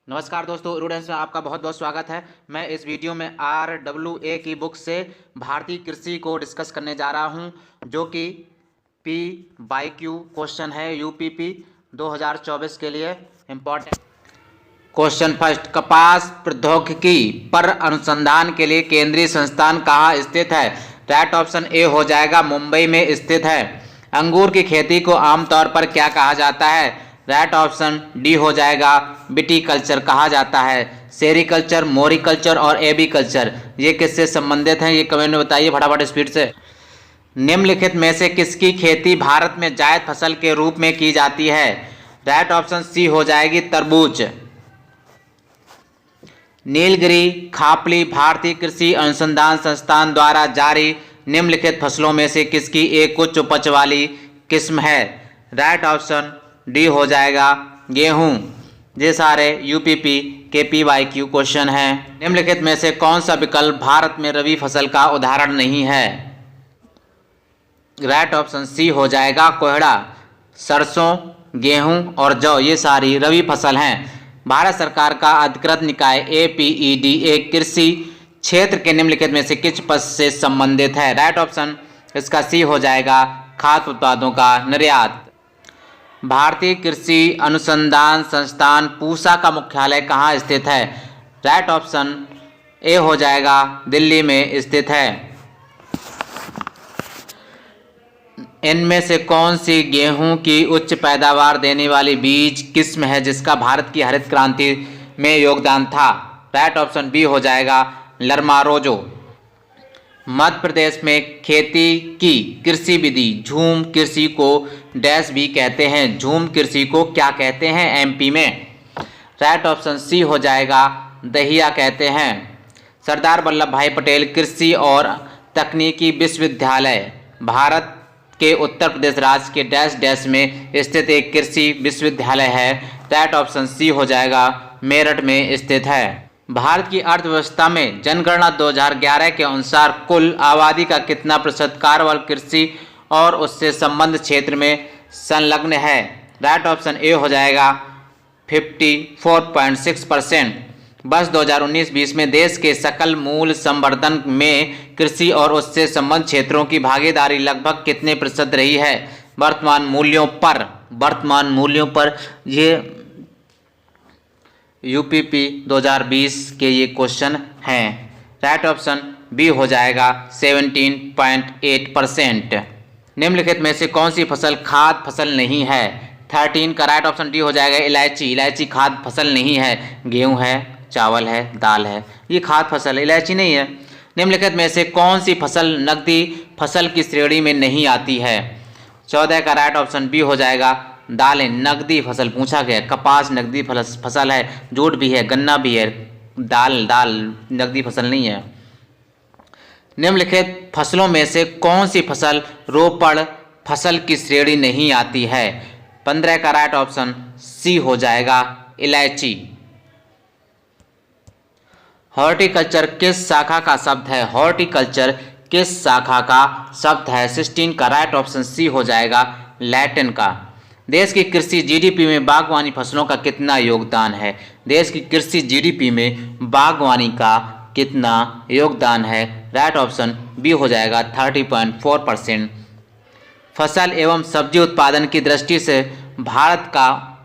नमस्कार दोस्तों, स्टूडेंट्स में आपका बहुत बहुत स्वागत है। मैं इस वीडियो में RWA की बुक से भारतीय कृषि को डिस्कस करने जा रहा हूं, जो कि PYQ क्वेश्चन है UPP 2024 के लिए इम्पोर्टेंट क्वेश्चन। फर्स्ट, कपास प्रौद्योगिकी पर अनुसंधान के लिए केंद्रीय संस्थान कहाँ स्थित है? राइट ऑप्शन ए हो जाएगा मुंबई में स्थित है। अंगूर की खेती को आमतौर पर क्या कहा जाता है? राइट ऑप्शन डी हो जाएगा विटीकल्चर कहा जाता है। सेरीकल्चर, मोरिकल्चर और एबीकल्चर ये किससे संबंधित हैं? ये कमेंट में बताइए फटाफट स्पीड से। निम्नलिखित में से किसकी खेती भारत में जायद फसल के रूप में की जाती है? राइट ऑप्शन सी हो जाएगी तरबूज। नीलगिरी खापली भारतीय कृषि अनुसंधान संस्थान द्वारा जारी निम्नलिखित फसलों में से किसकी एक उच्च उपज वाली किस्म है? राइट ऑप्शन डी हो जाएगा गेहूं। ये सारे यूपीपी के PYQ क्वेश्चन हैं। निम्नलिखित में से कौन सा विकल्प भारत में रबी फसल का उदाहरण नहीं है? राइट ऑप्शन सी हो जाएगा कोहड़ा। सरसों, गेहूं और जौ ये सारी रबी फसल हैं। भारत सरकार का अधिकृत निकाय APEDA कृषि क्षेत्र के निम्नलिखित में से किस पद से संबंधित है? राइट ऑप्शन इसका सी हो जाएगा खाद्य उत्पादों का निर्यात। भारतीय कृषि अनुसंधान संस्थान पूसा का मुख्यालय कहाँ स्थित है? राइट ऑप्शन ए हो जाएगा दिल्ली में स्थित है। इनमें से कौन सी गेहूं की उच्च पैदावार देने वाली बीज किस्म है जिसका भारत की हरित क्रांति में योगदान था? राइट ऑप्शन बी हो जाएगा लरमारोजो। मध्य प्रदेश में खेती की कृषि विधि झूम कृषि को डैश भी कहते हैं। झूम कृषि को क्या कहते हैं MP में? राइट ऑप्शन सी हो जाएगा दहिया कहते हैं। सरदार वल्लभ भाई पटेल कृषि और तकनीकी विश्वविद्यालय भारत के उत्तर प्रदेश राज्य के डैश डैश में स्थित एक कृषि विश्वविद्यालय है। राइट ऑप्शन सी हो जाएगा मेरठ में स्थित है। भारत की अर्थव्यवस्था में जनगणना 2011 के अनुसार कुल आबादी का कितना प्रतिशत कार्यबल कृषि और उससे संबद्ध क्षेत्र में संलग्न है? राइट ऑप्शन ए हो जाएगा 54.6%। वर्ष 2019-20 में देश के सकल मूल्य संवर्धन में कृषि और उससे संबद्ध क्षेत्रों की भागीदारी लगभग कितने प्रतिशत रही है? वर्तमान मूल्यों पर ये UPP 2020 के ये क्वेश्चन हैं। राइट ऑप्शन बी हो जाएगा 17.8%। निम्नलिखित में से कौन सी फसल खाद्य फसल नहीं है? 13 का राइट ऑप्शन डी हो जाएगा इलायची। इलायची खाद्य फसल नहीं है। गेहूं है, चावल है, दाल है, ये खाद्य फसल है, इलायची नहीं है। निम्नलिखित में से कौन सी फसल नकदी फसल की श्रेणी में नहीं आती है? 14 का राइट ऑप्शन बी हो जाएगा दालें नकदी फसल पूछा गया। कपास नकदी फसल है, जूट भी है, गन्ना भी है, दाल नकदी फसल नहीं है। निम्नलिखित फसलों में से कौन सी फसल रोपण फसल की श्रेणी नहीं आती है? 15 का राइट ऑप्शन सी हो जाएगा इलायची। हॉर्टिकल्चर किस शाखा का शब्द है? हॉर्टिकल्चर किस शाखा का शब्द है? 16 का राइट ऑप्शन सी हो जाएगा लैटिन का। देश की कृषि GDP में बागवानी फसलों का कितना योगदान है? देश की कृषि GDP में बागवानी का कितना योगदान है? राइट ऑप्शन बी हो जाएगा 30.4%। फसल एवं सब्जी उत्पादन की दृष्टि से भारत का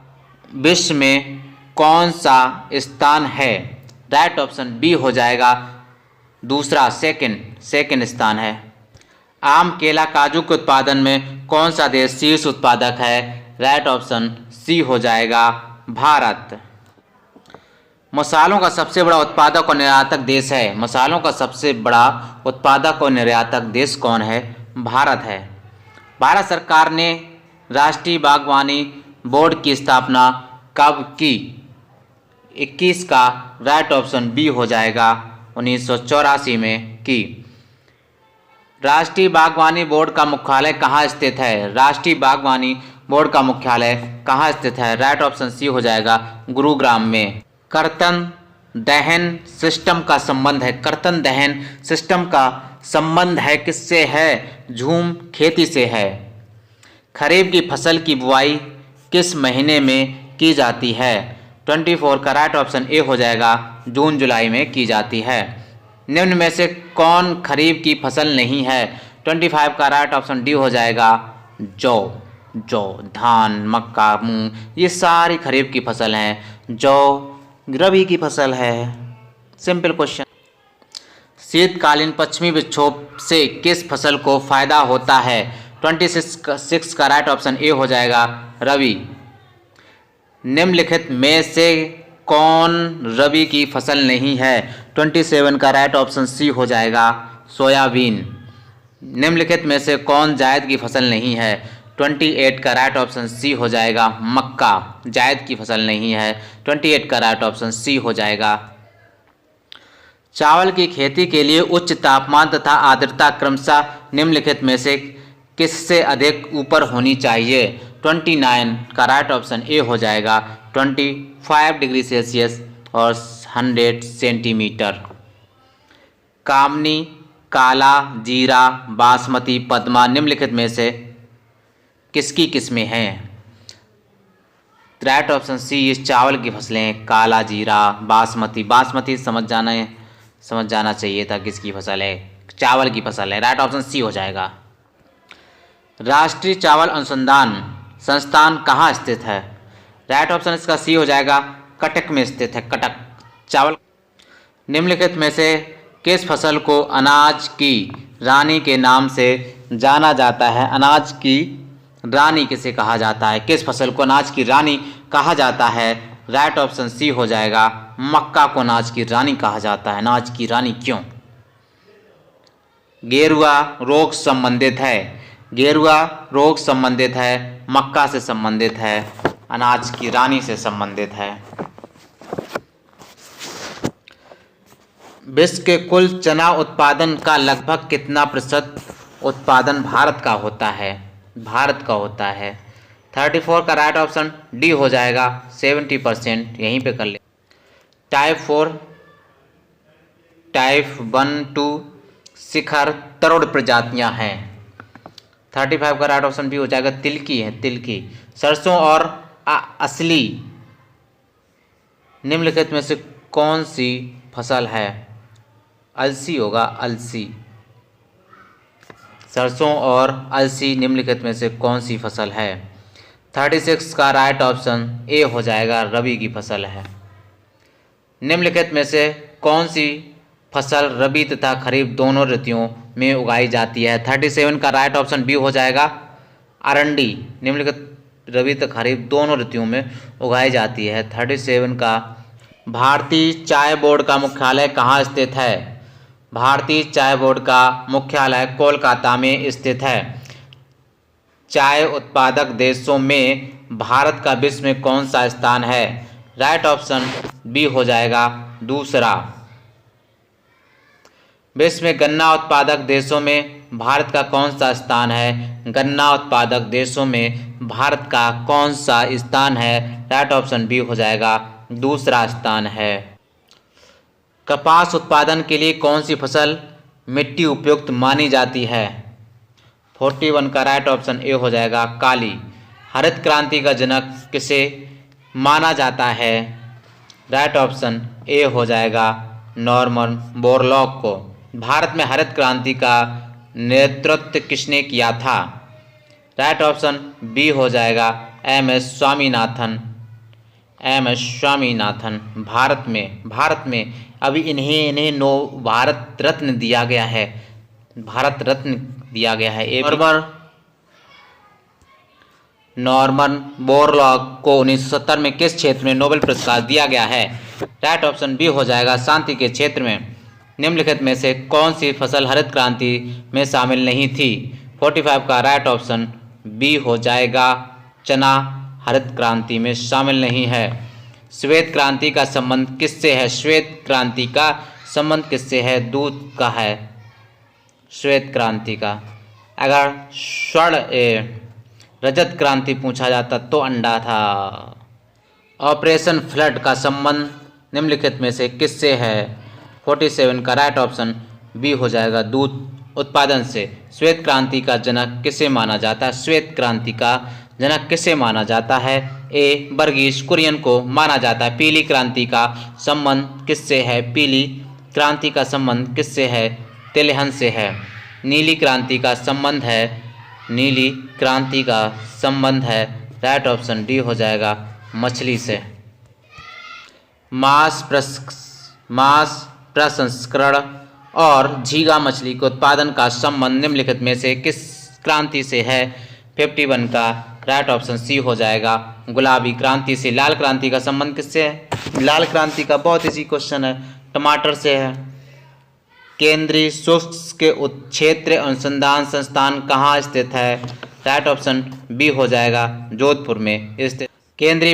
विश्व में कौन सा स्थान है? राइट ऑप्शन बी हो जाएगा दूसरा, सेकंड स्थान है। आम, केला, काजू के उत्पादन में कौन सा देश शीर्ष उत्पादक है? राइट ऑप्शन सी हो जाएगा भारत। मसालों का सबसे बड़ा उत्पादक और निर्यातक देश है। मसालों का सबसे बड़ा उत्पादक और निर्यातक देश कौन है? भारत है। भारत सरकार ने राष्ट्रीय बागवानी बोर्ड की स्थापना कब की? 21 का राइट ऑप्शन बी हो जाएगा 1984 में की। राष्ट्रीय बागवानी बोर्ड का मुख्यालय कहाँ स्थित है? राष्ट्रीय बागवानी बोर्ड का मुख्यालय कहाँ स्थित है? राइट ऑप्शन सी हो जाएगा गुरुग्राम में। कर्तन दहन सिस्टम का संबंध है। कर्तन दहन सिस्टम का संबंध है किससे है? झूम खेती से है। खरीफ की फसल की बुआई किस महीने में की जाती है? 24 का राइट ऑप्शन ए हो जाएगा, जून जुलाई में की जाती है। निम्न में से कौन खरीफ की फसल नहीं है? 25 का राइट ऑप्शन डी हो जाएगा, जौ। धान, मक्का, मूंग ये सारी खरीफ की फसल हैं। जौ रबी की फसल है। Simple question. शीतकालीन पश्चिमी विक्षोभ से किस फसल को फायदा होता है? 26 का राइट ऑप्शन ए हो जाएगा, रबी। निम्नलिखित में से कौन रबी की फसल नहीं है? 27 का राइट ऑप्शन सी हो जाएगा, सोयाबीन। निम्नलिखित में से कौन जायद की फसल नहीं है? 28 का राइट ऑप्शन सी हो जाएगा, मक्का। जायद की फसल नहीं है। 28 का राइट ऑप्शन सी हो जाएगा। चावल की खेती के लिए उच्च तापमान तथा आर्द्रता क्रमशः निम्नलिखित में से किससे अधिक ऊपर होनी चाहिए? 29 का राइट ऑप्शन ए हो जाएगा, 25 डिग्री सेल्सियस और 100 सेंटीमीटर। कामनी, काला जीरा, बासमती, पद्मा निम्नलिखित में से किसकी किस्में हैं? राइट ऑप्शन सी इस चावल की फसलें, काला जीरा, बासमती। बासमती समझ जाना चाहिए था किसकी फसल है, चावल की फसल है। राइट ऑप्शन सी हो जाएगा। राष्ट्रीय चावल अनुसंधान संस्थान कहाँ स्थित है? राइट ऑप्शन इसका सी हो जाएगा, कटक में स्थित है, कटक। चावल। निम्नलिखित में से किस फसल को अनाज की रानी के नाम से जाना जाता है? अनाज की रानी किसे कहा जाता है? किस फसल को अनाज की रानी कहा जाता है? राइट ऑप्शन सी हो जाएगा, मक्का को अनाज की रानी कहा जाता है। अनाज की रानी क्यों? गेरुआ रोग संबंधित है। गेरुआ रोग संबंधित है, मक्का से संबंधित है, अनाज की रानी से संबंधित है। विश्व के कुल चना उत्पादन का लगभग कितना प्रतिशत उत्पादन भारत का होता है? भारत का होता है। 34 का राइट ऑप्शन डी हो जाएगा, 70%। यहीं पे कर ले। टाइप 4, टाइप 1, 2 शिखर तरुण प्रजातियां हैं। 35 का राइट ऑप्शन बी हो जाएगा, तिलकी है, तिलकी। सरसों और असली निम्नलिखित में से कौन सी फसल है? अलसी होगा, अलसी। सरसों और अलसी निम्नलिखित में से कौन सी फसल है? 36 का राइट ऑप्शन ए हो जाएगा, रबी की फसल है। निम्नलिखित में से कौन सी फसल रबी तथा खरीफ दोनों ऋतुओं में उगाई जाती है? 37 का राइट ऑप्शन बी हो जाएगा, अरंडी। निम्नलिखित रबी तथा खरीफ दोनों ऋतुओं में उगाई जाती है। 37 का। भारतीय चाय बोर्ड का मुख्यालय कहाँ स्थित है? भारतीय चाय बोर्ड का मुख्यालय कोलकाता में स्थित है। चाय उत्पादक देशों में भारत का विश्व में कौन सा स्थान है? राइट ऑप्शन बी हो जाएगा, दूसरा। विश्व में गन्ना उत्पादक देशों में भारत का कौन सा स्थान है? गन्ना उत्पादक देशों में भारत का कौन सा स्थान है? राइट ऑप्शन बी हो जाएगा, दूसरा स्थान है। कपास उत्पादन के लिए कौन सी फसल मिट्टी उपयुक्त मानी जाती है? 41 का राइट ऑप्शन ए हो जाएगा, काली। हरित क्रांति का जनक किसे माना जाता है? राइट ऑप्शन ए हो जाएगा, नॉर्मन बोरलॉग को। भारत में हरित क्रांति का नेतृत्व किसने किया था? राइट ऑप्शन बी हो जाएगा, एम.एस. स्वामीनाथन। एम.एस. स्वामीनाथन। भारत में अभी इन्हें भारत रत्न दिया गया है। भारत रत्न दिया गया है। नॉर्मन बोरलॉग को 1970 में किस क्षेत्र में नोबेल पुरस्कार दिया गया है? राइट ऑप्शन बी हो जाएगा, शांति के क्षेत्र में। निम्नलिखित में से कौन सी फसल हरित क्रांति में शामिल नहीं थी? 45 का राइट ऑप्शन बी हो जाएगा, चना हरित क्रांति में शामिल नहीं है। श्वेत क्रांति का संबंध किससे है? श्वेत क्रांति का संबंध किससे है? दूध का है, श्वेत क्रांति का। अगर रजत क्रांति पूछा जाता तो अंडा था। ऑपरेशन फ्लड का संबंध निम्नलिखित में से किससे है? 47 का राइट ऑप्शन बी हो जाएगा, दूध उत्पादन से। श्वेत क्रांति का जनक किसे माना जाता है? श्वेत क्रांति का जनक किसे माना जाता है? ए वर्गीस कुरियन को माना जाता है। पीली क्रांति का संबंध किससे है? पीली क्रांति का संबंध किससे है? तिलहन से है। नीली क्रांति का संबंध है, नीली क्रांति का संबंध है, राइट ऑप्शन डी हो जाएगा, मछली से। मांस प्रसंस्करण और झींगा मछली के उत्पादन का संबंध निम्नलिखित में से किस क्रांति से है? 51 का राइट ऑप्शन सी हो जाएगा, गुलाबी क्रांति से। लाल क्रांति का संबंध किससे है? लाल क्रांति का बहुत इजी क्वेश्चन है, टमाटर से है। केंद्रीय शुष्क के क्षेत्र अनुसंधान संस्थान कहाँ स्थित है? राइट ऑप्शन बी हो जाएगा, जोधपुर में स्थित। केंद्रीय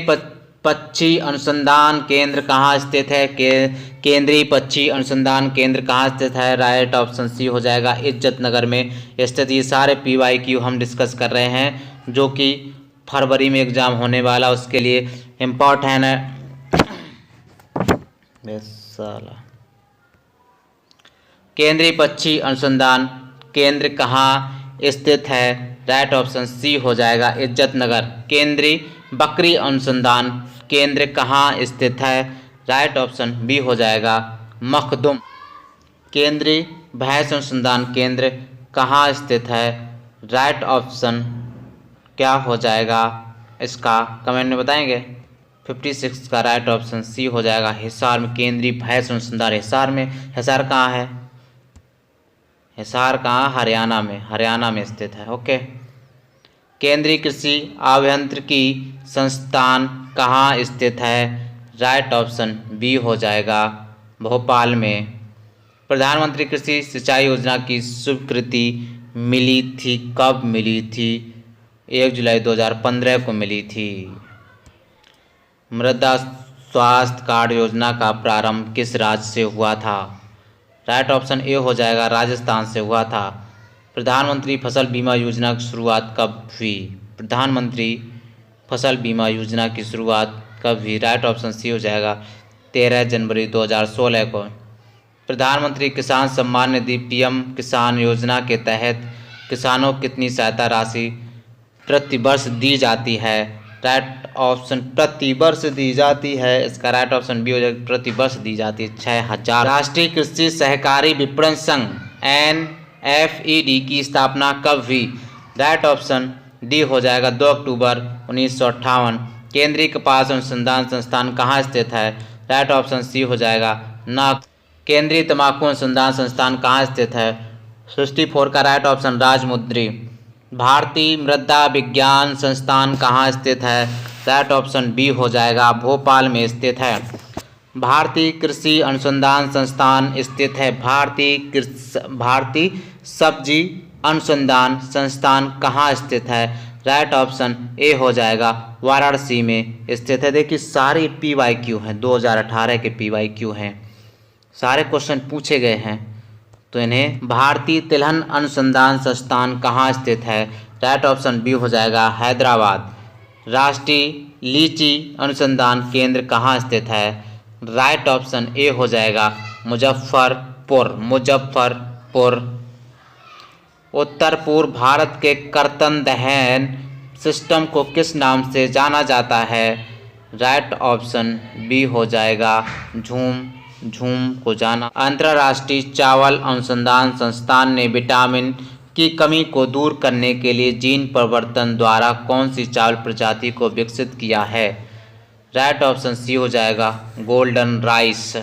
पक्षी अनुसंधान केंद्र कहाँ स्थित है? केंद्रीय पक्षी अनुसंधान केंद्र कहाँ स्थित है? राइट ऑप्शन सी हो जाएगा, इज्जत नगर में स्थित। ये सारे PYQ हम डिस्कस कर रहे हैं जो कि फरवरी में एग्जाम होने वाला, उसके लिए इम्पोर्टेंट है। केंद्रीय पक्षी अनुसंधान केंद्र कहाँ स्थित है? राइट ऑप्शन सी हो जाएगा, इज्जत नगर। केंद्रीय बकरी अनुसंधान केंद्र कहाँ स्थित है? राइट ऑप्शन बी हो जाएगा, मखदुम। केंद्रीय भैंस अनुसंधान केंद्र कहाँ स्थित है? राइट ऑप्शन क्या हो जाएगा इसका, कमेंट में बताएंगे। 56 का राइट ऑप्शन सी हो जाएगा, हिसार में। केंद्रीय भैंस अनुसंधान हिसार में। हिसार कहाँ है? हिसार कहाँ? हरियाणा में स्थित है। ओके। केंद्रीय कृषि अभियांत्रिकी संस्थान कहाँ स्थित है? राइट ऑप्शन बी हो जाएगा, भोपाल में। प्रधानमंत्री कृषि सिंचाई योजना की स्वीकृति मिली थी, कब मिली थी? 1 जुलाई 2015 को मिली थी। मृदा स्वास्थ्य कार्ड योजना का प्रारंभ किस राज्य से हुआ था? राइट ऑप्शन ए हो जाएगा, राजस्थान से हुआ था। प्रधानमंत्री फसल बीमा योजना की शुरुआत कब हुई? प्रधानमंत्री फसल बीमा योजना की शुरुआत कब हुई? राइट ऑप्शन सी हो जाएगा, 13 जनवरी 2016 को। प्रधानमंत्री किसान सम्मान निधि PM किसान योजना के तहत किसानों को कितनी सहायता राशि प्रति वर्ष दी जाती है? राइट ऑप्शन प्रति वर्ष दी जाती है, इसका राइट ऑप्शन बी हो जाएगा, प्रति वर्ष दी जाती है 6000। राष्ट्रीय कृषि सहकारी विपणन संघ NFED की स्थापना कब हुई? राइट ऑप्शन डी हो जाएगा, 2 अक्टूबर 1958। केंद्रीय कपास अनुसंधान संस्थान कहाँ स्थित है? राइट ऑप्शन सी हो जाएगा, नागपुर। केंद्रीय तंबाकू अनुसंधान संस्थान कहाँ स्थित है? 64 का राइट ऑप्शन, राजमुंद्री। भारतीय मृदा विज्ञान संस्थान कहाँ स्थित है? राइट ऑप्शन बी हो जाएगा, भोपाल में स्थित है। भारतीय कृषि अनुसंधान संस्थान स्थित है। भारतीय सब्जी अनुसंधान संस्थान कहाँ स्थित है? राइट ऑप्शन ए हो जाएगा, वाराणसी में स्थित है। देखिए सारे PYQ हैं, 2018 के PYQ हैं, सारे क्वेश्चन पूछे गए हैं, तो इन्हें। भारतीय तिलहन अनुसंधान संस्थान कहाँ स्थित है? राइट ऑप्शन बी हो जाएगा, हैदराबाद। राष्ट्रीय लीची अनुसंधान केंद्र कहाँ स्थित है? राइट ऑप्शन ए हो जाएगा, मुजफ्फरपुर। उत्तर पूर्व भारत के कर्तन दहन सिस्टम को किस नाम से जाना जाता है? राइट ऑप्शन बी हो जाएगा, झूम को जाना। अंतर्राष्ट्रीय चावल अनुसंधान संस्थान ने विटामिन की कमी को दूर करने के लिए जीन परिवर्तन द्वारा कौन सी चावल प्रजाति को विकसित किया है? राइट ऑप्शन सी हो जाएगा, गोल्डन राइस।